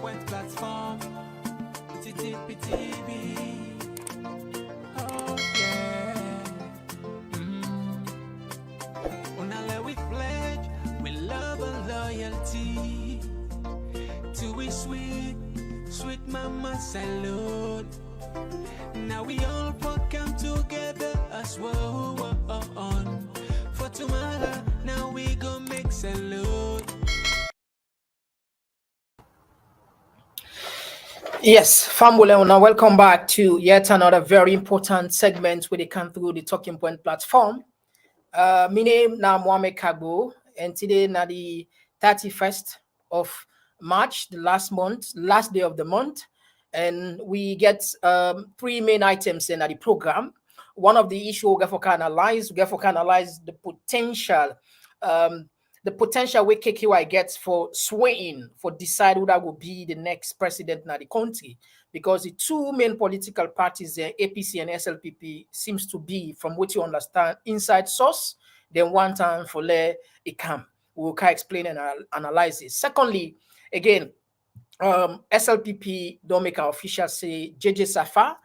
point platform. TTPTV. Oh yeah. Unale we pledge, we love and loyalty. To we sweet, sweet mama salute. Now we all come together as well. For tomorrow, now we go make salute. Yes, Famule, now welcome back to yet another very important segment where they come through the Talking Point platform. My name now Mohamed Kagbo, and today na the 31st of March, the last day of the month, and we get three main items in the program. One of the issue we can analyze the potential way KKY gets for swaying, for decide who that will be the next president in the country. Because the two main political parties, APC and SLPP, seems to be, from what you understand, inside source. Then one time for le Ikam. We will explain and analyze it. Secondly, again, SLPP don't make an official say JJ Safa,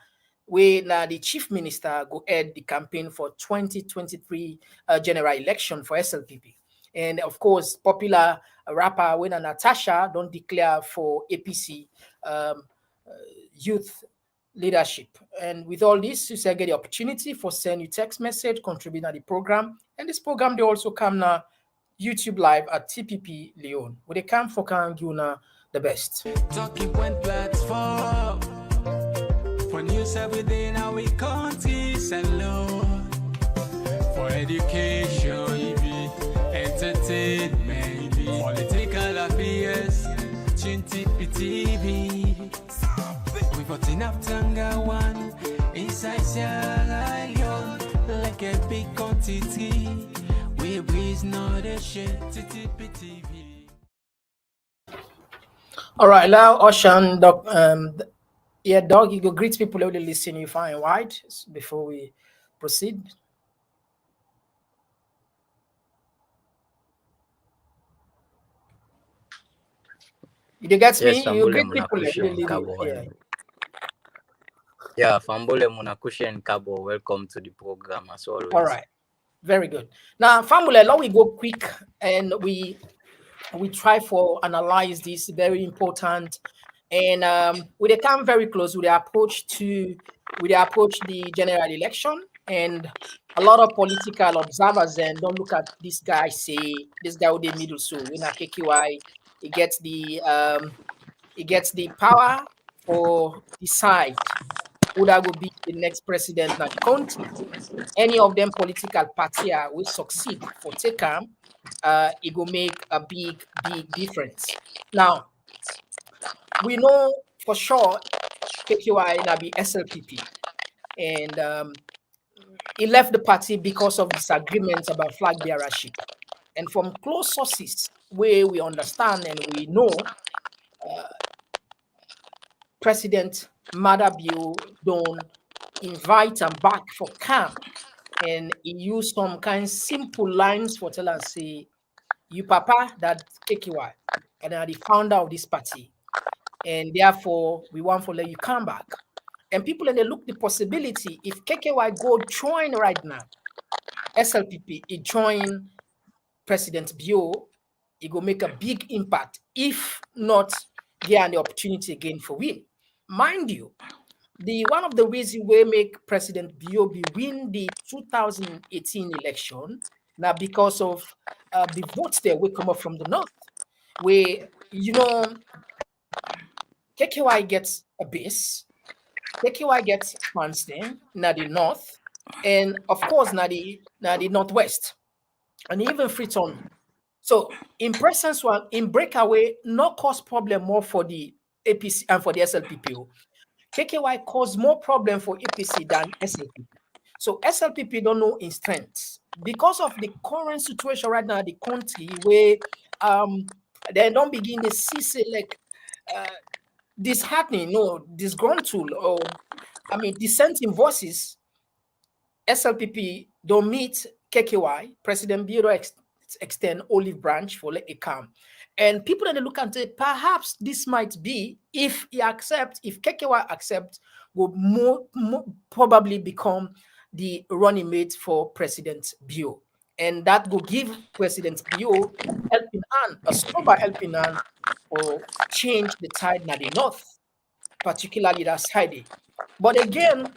where now the chief minister go head the campaign for 2023 general election for SLPP. And of course, popular rapper Wena Natasha don't declare for APC youth leadership. And with all this, you say get the opportunity for send you text message, contribute to the program. And this program, they also come now YouTube live at TPP Leon. Where they come for Kanguna the best. Talking Point platform. For news every day now we country salute. For education, entertainment, political affairs, TTPTV. We got enough Tanga one inside Sierra Leone, like a big quantity. We breeze not a shit, TTPTV. All right, now Ocean, Doc, Dog, you go greet people who listen you far and wide before we proceed. You get Yes, me? You Fambule greet people. Munakushen Yeah, Fambule Munakushen Kabo, welcome to the program as always. All right, very good. Now, Famule, now we go quick and we try for analyze this very important. And we come very close with the approach the general election, and a lot of political observers then don't look at this guy, say this guy with the middle, so when a KKY he gets the power for decide who that will be the next president in the country. Any of them political party will succeed for take it will make a big difference. Now we know for sure KKY will be SLPP, and he left the party because of disagreements about flag bearership. And from close sources where we understand and we know, President Madabio don't invite him back for camp, and he used some kind of simple lines for tell us, say, you papa that KKY, and are the founder of this party, and therefore we want to let you come back. And people, and they look the possibility if KKY go join right now, SLPP, it join President Bio, it will make a big impact. If not, get the opportunity again for win. Mind you, the one of the reasons we make President Bio win the 2018 election now because of the votes there will come up from the north, where KKY gets a base. KKY gets Cranston, now the north, and of course now the northwest, and even Freetown. So in presence one, in breakaway, no cause problem more for the APC and for the SLPP. KKY cause more problem for APC than SLPP. So SLPP don't know in strength because of the current situation right now in the country where they don't begin to see like disheartening, disgruntled, or dissenting voices. SLPP don't meet KKY. President Biro extend olive branch for let it come. And people then they look and say, perhaps this might be, if he accept, if KKY accept, will more probably become the running mate for President Bio. And that will give President Bio helping hand, a sober helping hand, or change the tide in the north, particularly that side. But again,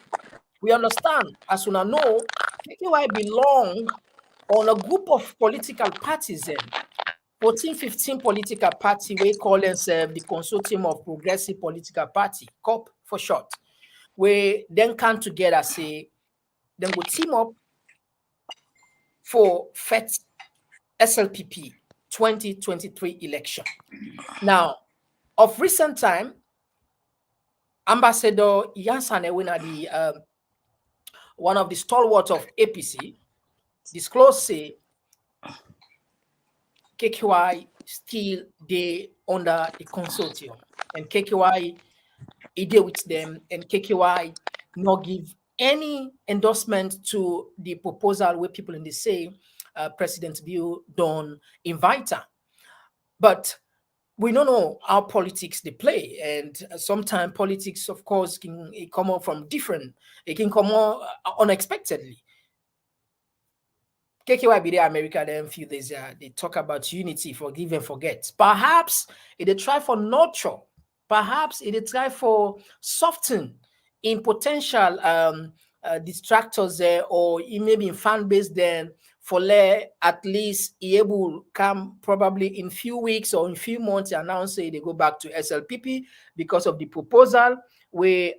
we understand, as we know, KKY belong on a group of political parties then. 14, 15 political party, we call themselves the Consortium of Progressive Political Party, COP for short, where then come together, say, then go team up for FET SLPP 2023 election. Now, of recent time, Ambassador Yansane Wina, the one of the stalwarts of APC, disclosed say KKY still they under the consortium, and KKY deal with them, and KKY not give any endorsement to the proposal where people in the say President Bill don't invite her. But we don't know how politics they play, and sometimes politics, of course, can come out from different. It can come out unexpectedly. KKY be there, America, then few days they talk about unity, forgive and forget. Perhaps they try for nurture. Perhaps they try for soften in potential distractors there, or maybe in fan base then, for at least able come probably in few weeks or in few months announce say they go back to SLPP because of the proposal where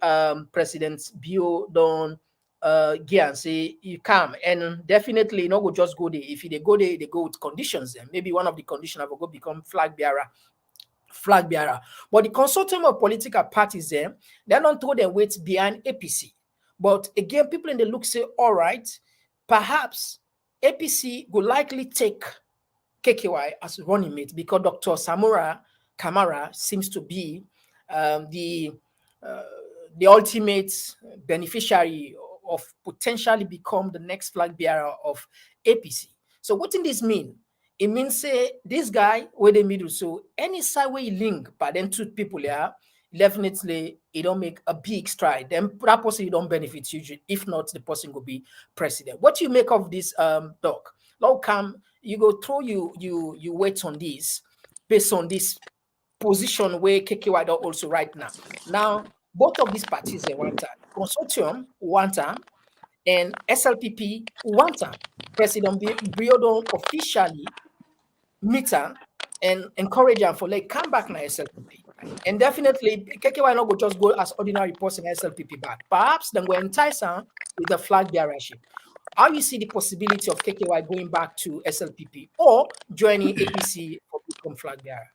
President Bio don't and say you come, and definitely go just go there. If they go there, they go with conditions. Then maybe one of the conditions will go become flag bearer. But the consortium of political parties there, they don't throw their weight behind APC. But again, people in the look say, all right, perhaps APC will likely take KKY as running mate because Dr. Samura Kamara seems to be the ultimate beneficiary of potentially become the next flag bearer of APC. So what does this mean? It means say this guy where the middle, so any side where you link, but then two people here, definitely it don't make a big stride. Then that person you don't benefit usually. If not, the person will be president. What you make of this doc? Now come you go through you wait on this based on this position where KKY don't also right now. Now both of these parties at one time, consortium one time, and SLPP one time. President Briodon officially meet her and encourage her for like come back now SLPP. And definitely KKY not go just go as ordinary person SLPP back. Perhaps then go entice her with the flag bearership. How you see the possibility of KKY going back to SLPP or joining APC for become flag bearer?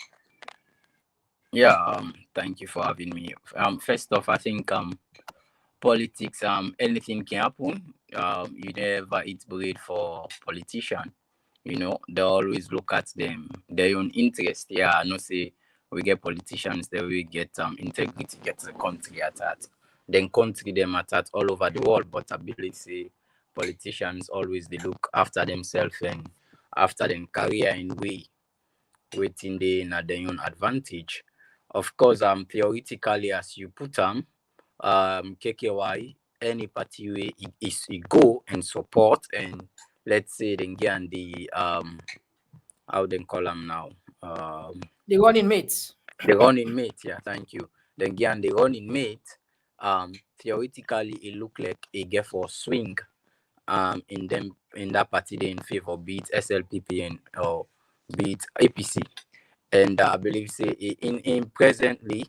Yeah, thank you for having me. First off, I think politics, anything can happen. You never eat bread for politician. You know, they always look at them their own interest. Yeah, no say we get politicians that we get integrity, get the country at that. Then country them at that all over the world. But I believe say politicians always they look after themselves and after them career in way waiting they in their own advantage. Of course, theoretically as you put KKY, any party way is go and support and let's say then get the how they call them now the running mates. The running mate, yeah, thank you. Then get the running mate. Theoretically it look like a get for swing in them in that party they in favor be it SLPP and or be it APC. And I believe say in presently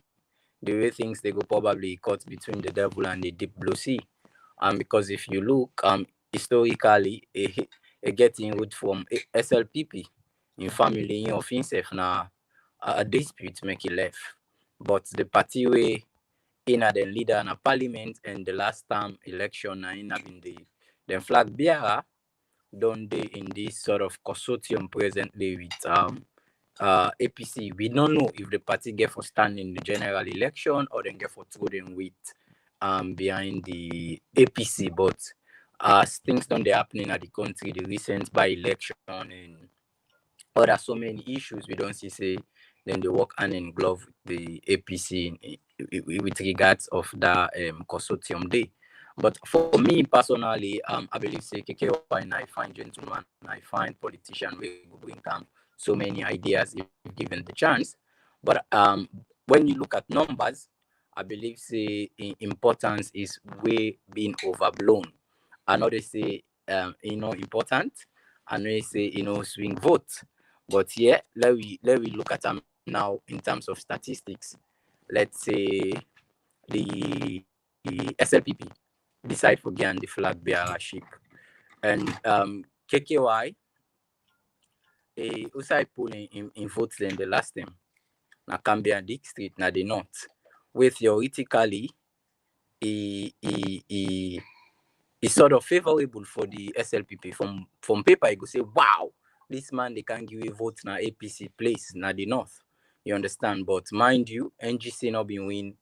the way things they go probably caught between the devil and the deep blue sea. Because if you look historically a getting root from SLPP in family in of himself now a dispute make it left. But the party way in the leader in a parliament and the last time election in having the flag bearer don't they in this sort of consortium presently with APC. We don't know if the party get for stand in the general election or then get for throw them with behind the APC. But as things don't they happening at the country, the recent by election and or there are so many issues we don't see say then they work hand in glove with the APC with regards of that consortium day. But for me personally, I believe say KKY and I find gentleman, I find politician we go bring so many ideas if given the chance. But when you look at numbers, I believe say importance is way being overblown. I know they say important. I know they say swing vote. But yeah, let we look at them now in terms of statistics. Let's say the SLPP decide for Gan the flag bearership, and KKY usai poll in votes then the last time na Cambia district na the north, where theoretically is sort of favorable for the SLPP. From paper, you go say, wow, this man they can give a vote na APC place na the north. You understand? But mind you, NGC not been win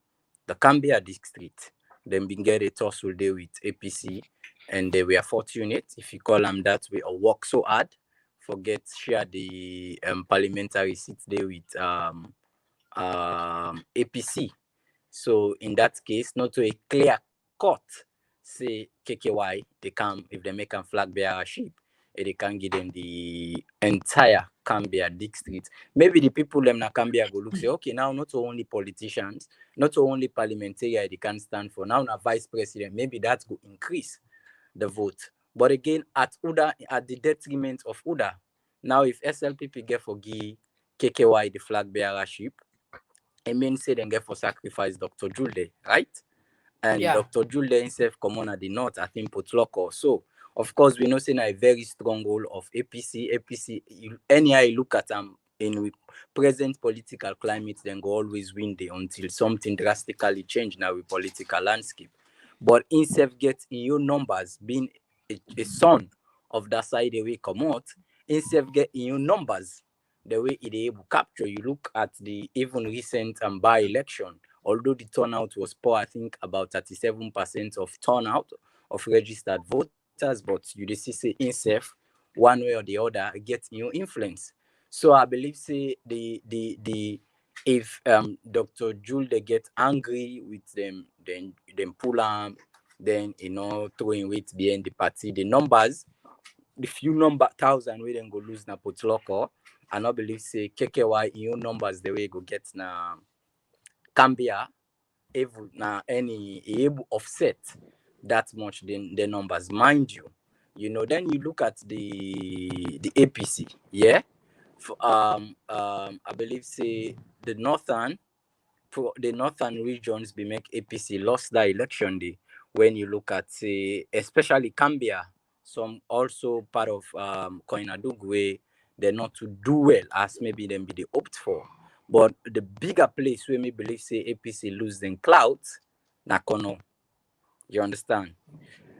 the Cambia district. Then been get a tussle there with APC, and they were fortunate, if you call them that way, or work so hard, forget share the parliamentary seats there with APC. So in that case, not to a clear cut, say KKY, they come if they make a flag bearership, they can give them the entire Cambia district. Maybe the people them na Cambia go look say, okay, now not only politicians, not only parliamentarians they can stand for, now na vice president, maybe that will increase the vote. But again, at UDA, at the detriment of UDA. Now if SLPP get for give KKY the flag bearership, I mean say then get for sacrifice Dr. Julde, right? And Yeah. Dr. Julde himself come on at the north, I think Potloko. So of course we know say a very strong role of APC. APC, anyhow you look at them in present political climate, then go always win there until something drastically change now with political landscape. But himself get EU numbers being a son of that side the way come out, himself get EU numbers the way it able capture. You look at the even recent by-election, although the turnout was poor, I think about 37% of turnout of registered voters, but you see say himself one way or the other get new influence. So I believe say the if Dr. Jules they get angry with them, then pull then throwing weight behind the party, the numbers, the few number thousand we then go lose na Potloko. I not believe say KKY numbers the way go get na Cambia able na any able offset that much the numbers, mind you. Then you look at the APC, yeah. I believe say the northern regions be make APC lost that election day. When you look at say especially Cambia, some also part of Koinadugwe, they're not to do well as maybe them be the opt for. But the bigger place where me believe say APC lose them clouds, Nakono. You understand?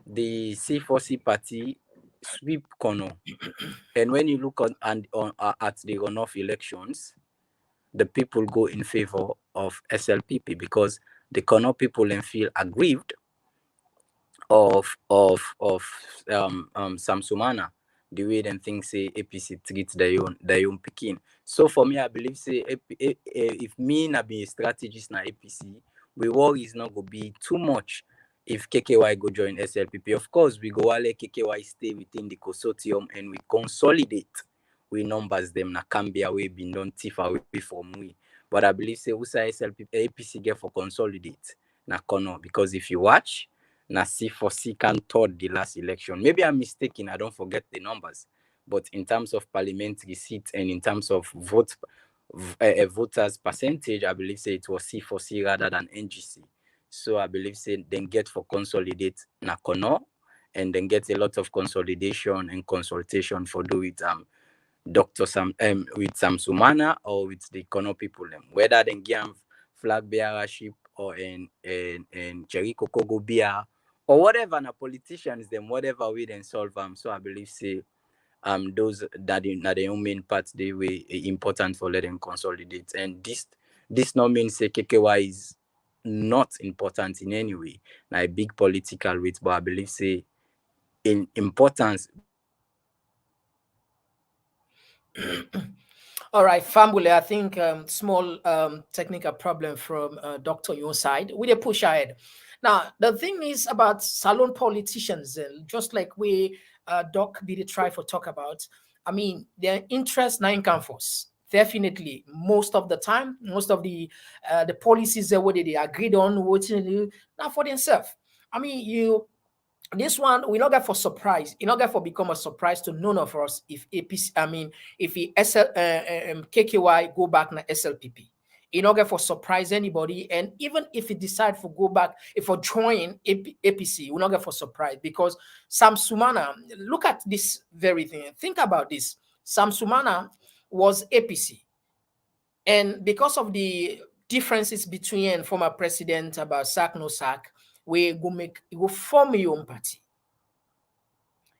The C4C party sweep Kono. And when you look at the runoff elections, the people go in favor of SLPP because the Kono people then feel aggrieved of Samsumana, the way them think say APC treats their own picking. So for me, I believe say if me na be a strategist na APC, we worry is not gonna be too much if KKY go join SLPP. Of course, we go let KKY stay within the consortium and we consolidate we numbers them na Cambia we been done thief away from we. But I believe say USA SLPP APC get for consolidate na Kono, because if you watch na C4C can third the last election. Maybe I'm mistaken, I don't forget the numbers. But in terms of parliamentary seats and in terms of voters percentage, I believe say it was C4C rather than NGC. So I believe say then get for consolidate Nakono and then get a lot of consolidation and consultation for do with Dr. Sam with Samsumana or with the Kono people them. Whether then give flag bearership or in Jericho Kogo beer or whatever na politicians them, whatever way then solve them. So I believe say those that are the main parts they were important for letting consolidate. And this not means say KKY is not important in any way. Now a big political weight, but I believe say in importance All right, family. I think small technical problem from Doctor your side. We dey push ahead. Now the thing is about salon politicians, just like we Doc be the try for talk about. I mean, their interest nine come force. Definitely, most of the time, most of the policies that what they agreed on, what now for themselves. I mean, you this one we not get for surprise. You not get for become a surprise to none of us if APC, I mean, if he KKY go back na SLPP. You not get for surprise anybody, and even if he decide for go back, if for join APC, we not get for surprise because Sam Sumana, look at this very thing. Think about this. Sam Sumana was APC, and because of the differences between former president about sack no sack, we go make go form your own party.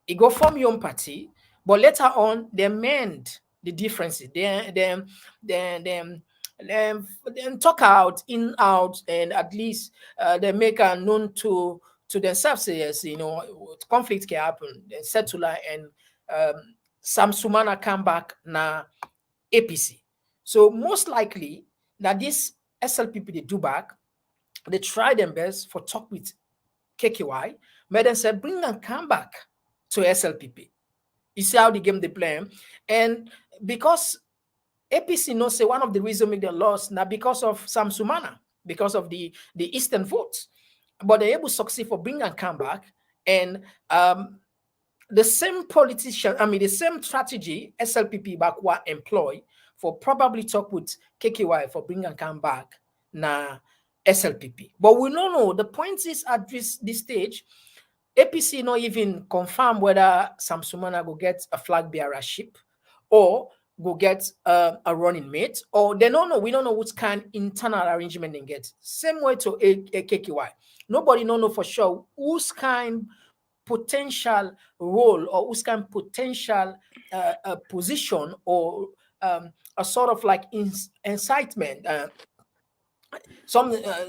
It go form your own party, but later on they mend the differences. Then talk out in out, and at least they make a known to themselves. Say yes, conflict can happen. Then settle and Sam Sumana come back na APC. So most likely that this SLPP they do back, they try their best for talk with KKY, but then said bring and come back to SLPP. You see how the game they play, and because APC knows say one of the reasons make them lost now because of Sam Sumana, because of the Eastern votes, but they're able to succeed for bring and come back, and the same politician, I mean the same strategy SLPP back were employ for probably talk with KKY for bring and come back na SLPP. But we don't know. The point is at this stage, APC not even confirm whether Sam Sumana go get a flag bearership or go get a running mate, or they don't know. We don't know which kind internal arrangement they get. Same way to KKY. Nobody don't know for sure whose kind potential role or whose kind potential position or a sort of like incitement, some uh,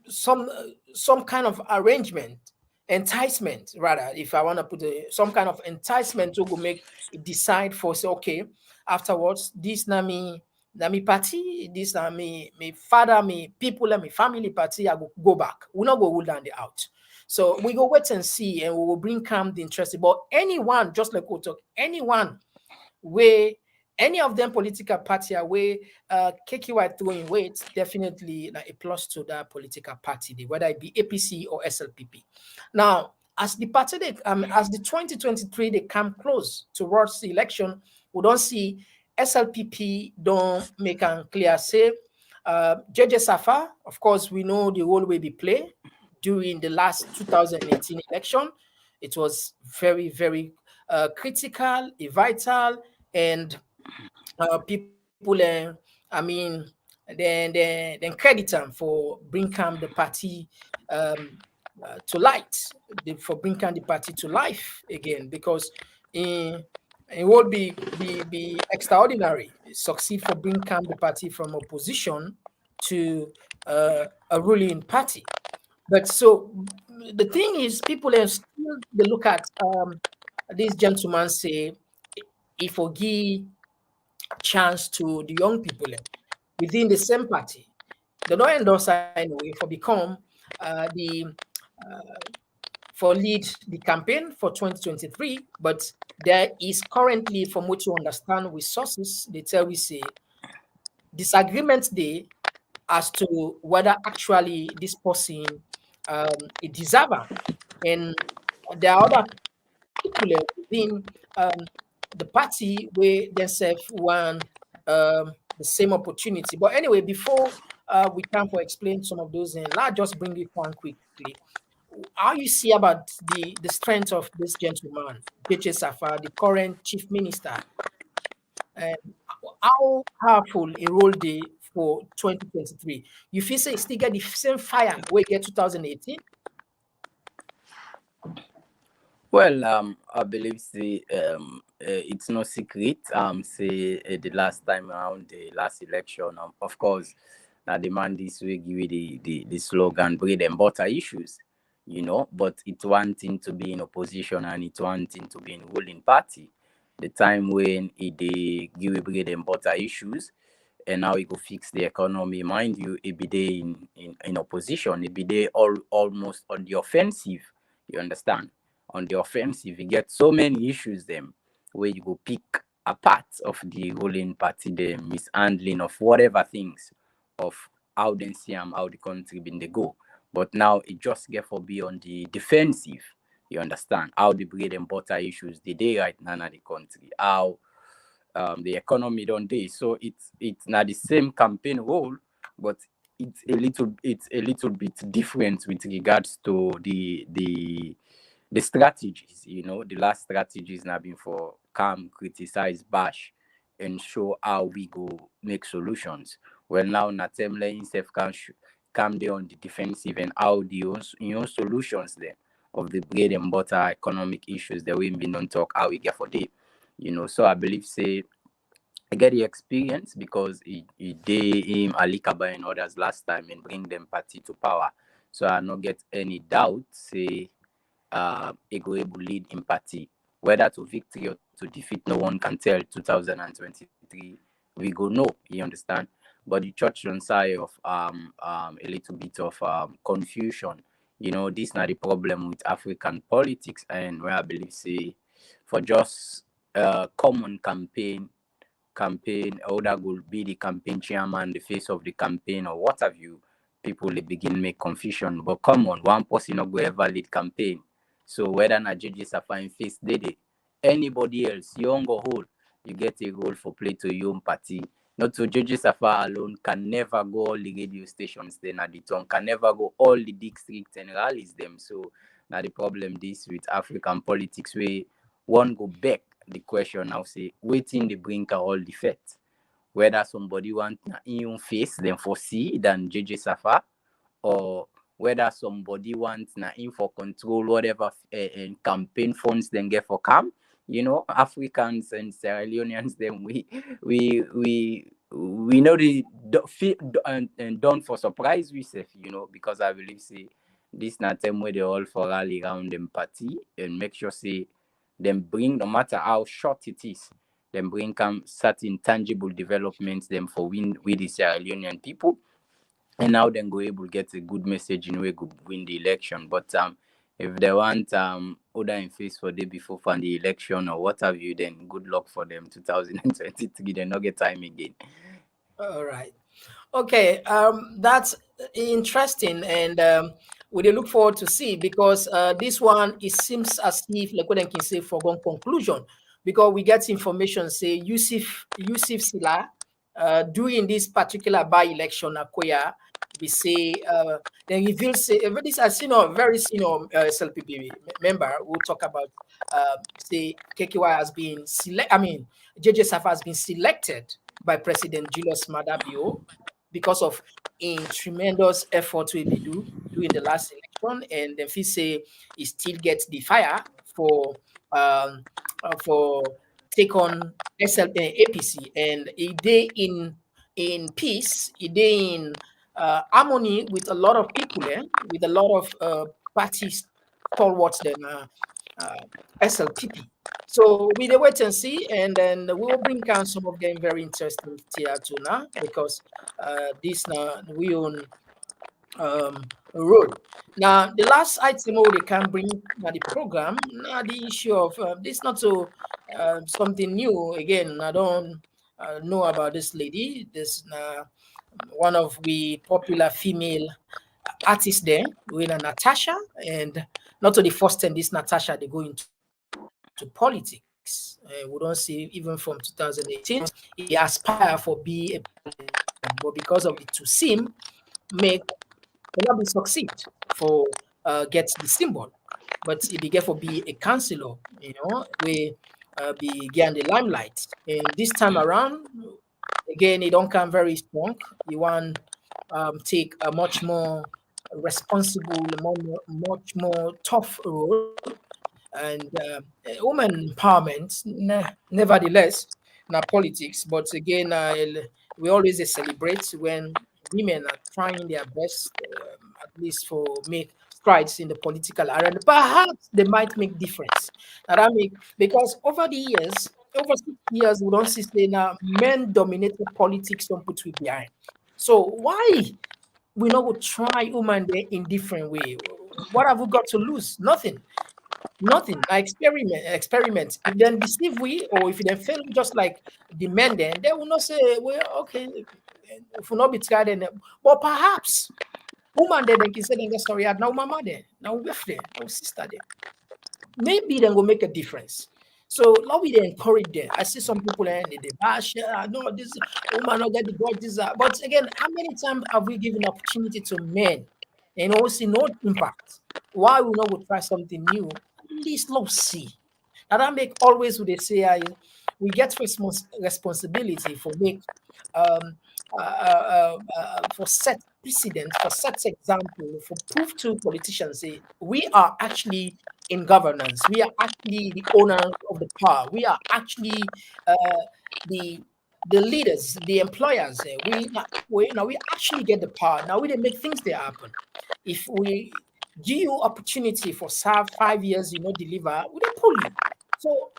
some kind of arrangement, enticement rather, if I want to put some kind of enticement to go make it decide for say okay, afterwards this na me party, this na me father, me people and me family party, I go back. We not go hold down the out. So we go wait and see, and we will bring calm the interest. But anyone, just like we talk, anyone where any of them political party are where KKY throwing weight, definitely like a plus to that political party, whether it be APC or SLPP. Now, as the party as the 2023 they come close towards the election, we don't see SLPP don't make a clear say. JJ Safa, of course, we know the role will be played during the last 2018 election. It was very, very critical, vital, and people, I mean, then credit them for bringing the party to light, for bringing the party to life again, because it would be extraordinary succeed for bringing the party from opposition to a ruling party. But so the thing is, people are still they look at this gentleman say if we give chance to the young people within the same party, they don't endorse anyway for become the for lead the campaign for 2023. But there is currently, from what you understand with sources, they tell we say disagreement there as to whether actually this person is deserving. And there are other people within the party where themselves want the same opportunity. But anyway, before we come for explain some of those, and let's just bring it one quickly. How you see about the strength of this gentleman, J.J. Safar, the current chief minister, and how powerful a role they for 2023? You feel say still get the same fire we get 2018? Well, I believe it's no secret. The last time around the last election, of course, now the man this way give you the slogan bread and butter issues, but it's one thing to be in opposition and it's one thing to be in ruling party. the time when they give bread and butter issues, and now he go fix the economy. Mind you, it be there in opposition, it be there almost on the offensive. You understand? On the offensive, you get so many issues them where you go pick a part of the ruling party, the mishandling of whatever things of how they see how the country been they go. But now it just get for be on the defensive. You understand how the bread and butter issues the day right now in the country, how the economy don't day. So it's not the same campaign role, but it's a little bit different with regards to the strategies. The last strategies now been for calm, criticize, bash, and show how we go make solutions. Well, now Natemle himself come there on the defensive and how the solutions there of the bread and butter economic issues that we been don't talk how we get for day. So I believe say I get the experience because he did him Ali Kaba and others last time and bring them party to power. So I not get any doubt say he go able lead in party. Whether to victory or to defeat, no one can tell. 2023, we go know. You understand? But the church on side of a little bit of confusion. This not the problem with African politics, and where I believe say for just common campaign, or that will be the campaign chairman, the face of the campaign, or what have you, people they begin make confusion. But come on, one person not go ever lead campaign. So whether not judges are fine face they anybody else, young or old, you get a role for play to your own party. Not to judges afar alone can never go all the radio stations then at the tongue, can never go all the districts and rallies them. So now the problem this with African politics where one go back the question now say waiting the brink are all the facts. Whether somebody want in your face then foresee than JJ Safa, or whether somebody wants na in for control whatever and campaign funds then get for camp. Africans and Sierra Leoneans then we know the and done for surprise we say, because I believe say this not time where they all for rally around them party and make sure say them bring, no matter how short it is, them bring certain tangible developments them for win with the Sierra Leonean people, and now then go able get a good message in way go win the election. But if they want other in face for day before for the election or what have you, then good luck for them. 2023, they not get time again. All right. Okay. That's interesting, and we look forward to see, because this one it seems as if, like what I can say, foregone conclusion, because we get information say Yusuf Sila during this particular by-election Akoya, we say then reveal say this I seen a very senior SLPP member who talk about say KKY has been JJ Safa has been selected by President Julius Maada Bio because of in tremendous effort we be do during the last election, and then he say he still gets the fire for take on APC, and a day in peace, a day in harmony with a lot of people, with a lot of parties towards them SLPP. So we will wait and see, and then we will bring down some of them very interesting here too now, because this now we own road. Now the last item we can bring now the program, now the issue of this not so something new again. I don't know about this lady. This one of the popular female artists there, with Natasha, and not to the first time this Natasha they go into politics. We don't see even from 2018 he aspire for be a president, but because of the two sim make will not be succeed for get the symbol, but he began for be a councillor, we be get the limelight. And this time around, again, he don't come very strong. He want take a much more responsible, much more tough role, and woman empowerment, nevertheless, na politics. But again, we always celebrate when women are trying their best, at least for make strides in the political arena. Perhaps they might make difference. And I mean, because over the years, over 6 years, we don't see say now men dominated politics don't put we behind. So why we not go try woman there in different way? What have we got to lose? Nothing. Nothing. Like experiment. If then deceive we, or if they fail just like the men, then they will not say, well, okay, if we not be tried, then but perhaps woman there then can say then sorry, now mama there, now wife there, now sister there. Maybe then will make a difference. So now we they encourage them. I see some people and they bash, no, this woman not get the God this. But again, how many times have we given opportunity to men and see no impact? Why we not go try something new? At least let's see. And that make always what they say we get responsibility for make um for set precedent, for set example, for proof to politicians say we are actually in governance, we are actually the owners of the power, we are actually uh, the the leaders, the employers. We actually get the power. Now we didn't make things there happen. If we give you opportunity for serve 5 years, you know, deliver, we don't pull you. So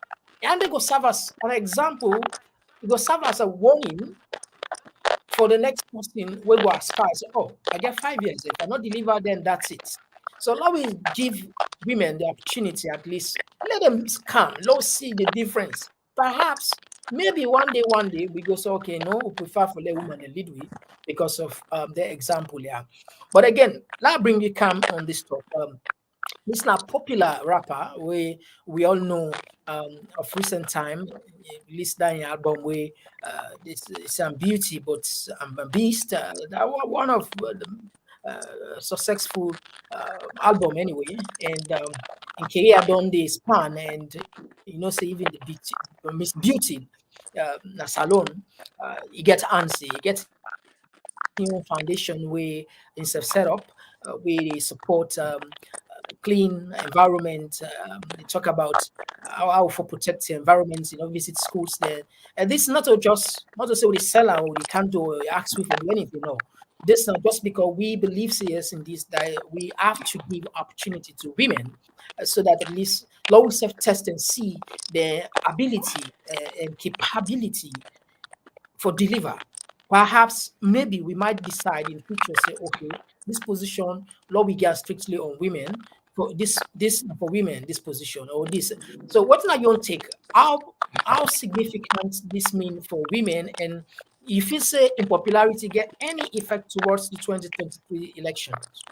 and they go serve as an example, it go serve as a warning for the next person we go as far as oh, I get 5 years. If I not deliver, then that's it. So let me give women the opportunity at least. Let them come. Let's see the difference. Perhaps maybe one day we go say, okay, no, we prefer for let women lead we because of their example, yeah. But again, let's bring you come on this talk. This is not popular rapper we all know of recent time released that album where this is beauty but a beast that one of the successful album anyway and in Korea done the span and you know say even the beauty Miss Beauty na salon you get antsy you get new foundation where instead of setup where they support clean environment. They talk about how for protect the environment, you know, visit schools there. And this is not to just not to say we sell or we can't do or ask we for do anything. No, this is not just because we believe serious in this that we have to give opportunity to women so that at least low self-test and see their ability and capability for deliver. Perhaps maybe we might decide in future say, okay, this position, law we get strictly on women for this for women, this position or this. So what are your take? How significant this mean for women and if you say unpopularity get any effect towards the 2023 elections?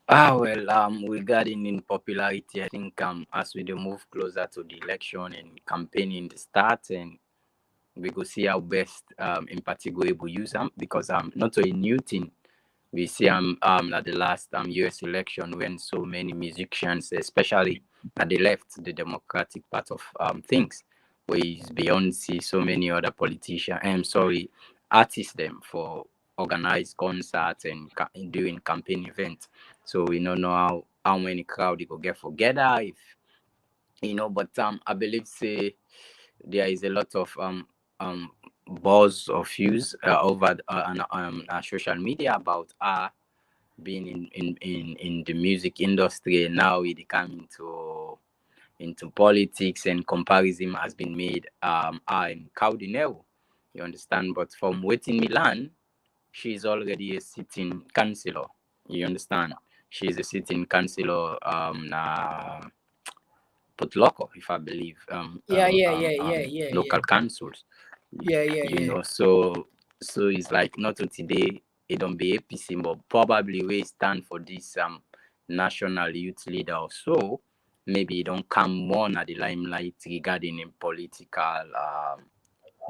Well, regarding in popularity, I think as we do move closer to the election and campaigning the start, and we go see how best in particular able use them because not a new thing. We see at the last US election when so many musicians, especially at the left, the democratic part of things, where is Beyonce, so many other politicians, artists them for organized concerts and doing campaign events. So we don't know how many crowd they go get together if but I believe say there is a lot of buzz of views over on social media about being in the music industry, and now it come into politics, and comparison has been made in Cardinal, you understand, but from waiting Milan, she's already a sitting councillor, you understand. She's a sitting councillor Local, if I believe, local councils. So it's like not today. It don't be APC, but probably we stand for this national youth leader or so. Maybe it don't come more at the limelight regarding in political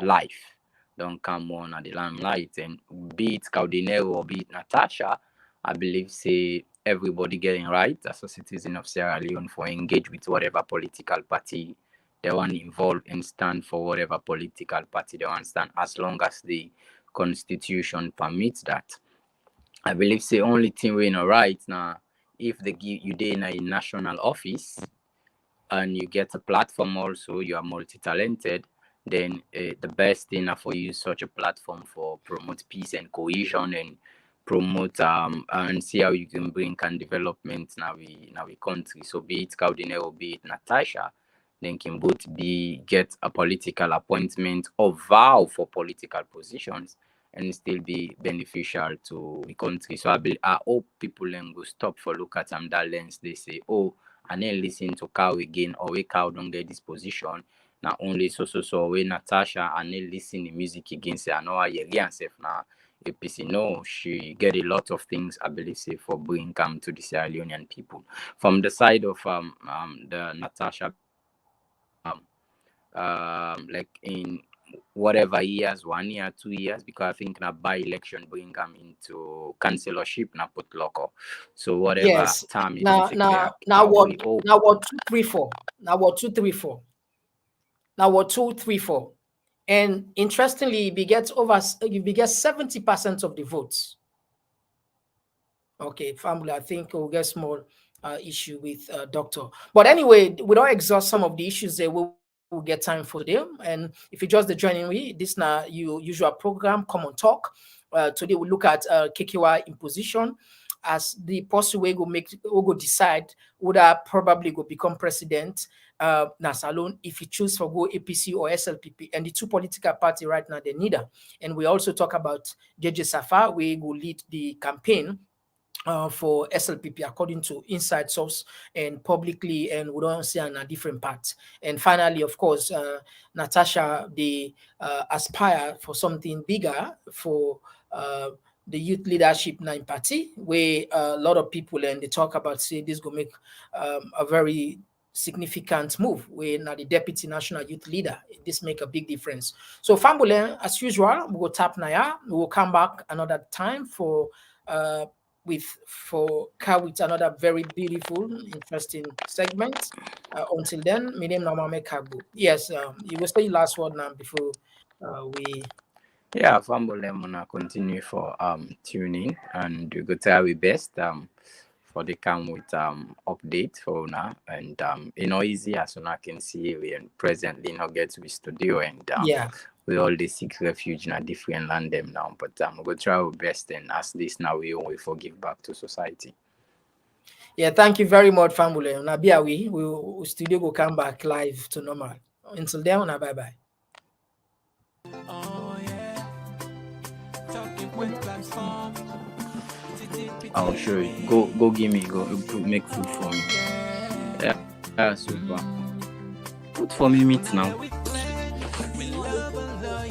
life. Don't come more at the limelight, and be it Cardinero or be it Natasha, I believe say everybody getting right as a citizen of Sierra Leone for engage with whatever political party they want involved and stand for whatever political party they want stand as long as the constitution permits that. I believe say only thing we know right now, if they give you in a national office and you get a platform also, you are multi-talented, then the best thing for you such a platform for promote peace and cohesion and promote and see how you can bring development now we country. So be it Cardinal, be it Natasha, Then can both get a political appointment or vow for political positions and still be beneficial to the country. So I hope people then go stop for look at that lens. They say, oh, and then listen to cow again, or we cow don't get this position. Not only so when Natasha and then listen to music again, say I know I hear self now. APC. No, she get a lot of things, I believe, say, for bringing come to the Sierra Leonean people. From the side of the Natasha, like in whatever years, 1 year, 2 years, because I think na by election bring them into councillorship na put local. So whatever Yes. time it Now, is clear. now what? We hope. Now what? 234. Now what? 234. Now what? 234. And interestingly, if he gets 70% of the votes. Okay, family, I think we'll get small issue with doctor. But anyway, we don't exhaust some of the issues there. We'll get time for them. And if you just joining me, this now your usual program, Komon-Tok. Today we look at KKY imposition as the possible way we go decide whether probably go become president Nasalone if he choose for go APC or SLPP, and the two political party right now they neither. And we also talk about JJ Safa, we will lead the campaign for SLPP according to inside source and publicly, and we don't see on a different part. And finally, of course, Natasha, they aspire for something bigger for the youth leadership nine party, where a lot of people and they talk about say this will make a very significant move. We're now the deputy national youth leader. This make a big difference. So Fambule, as usual, we will tap Naya. We will come back another time for another very beautiful, interesting segment. Until then, my name Namame Kagbo. Yes, you will say last word now before we. Yeah, Fambole Mona continue for tuning, and we go try our best for the come with update for now, and easy as soon I can see we presently not get to the studio, and we all they seek refuge in a different land them now, but we go try our best, and as this now we forgive back to society. Yeah, thank you very much, Fambule. Now be we will studio go come back live to normal. Until then, now bye bye. Oh yeah, talking with platform. I'll show you. Go give me. Go make food for me. Yeah, super. Put for me meat now.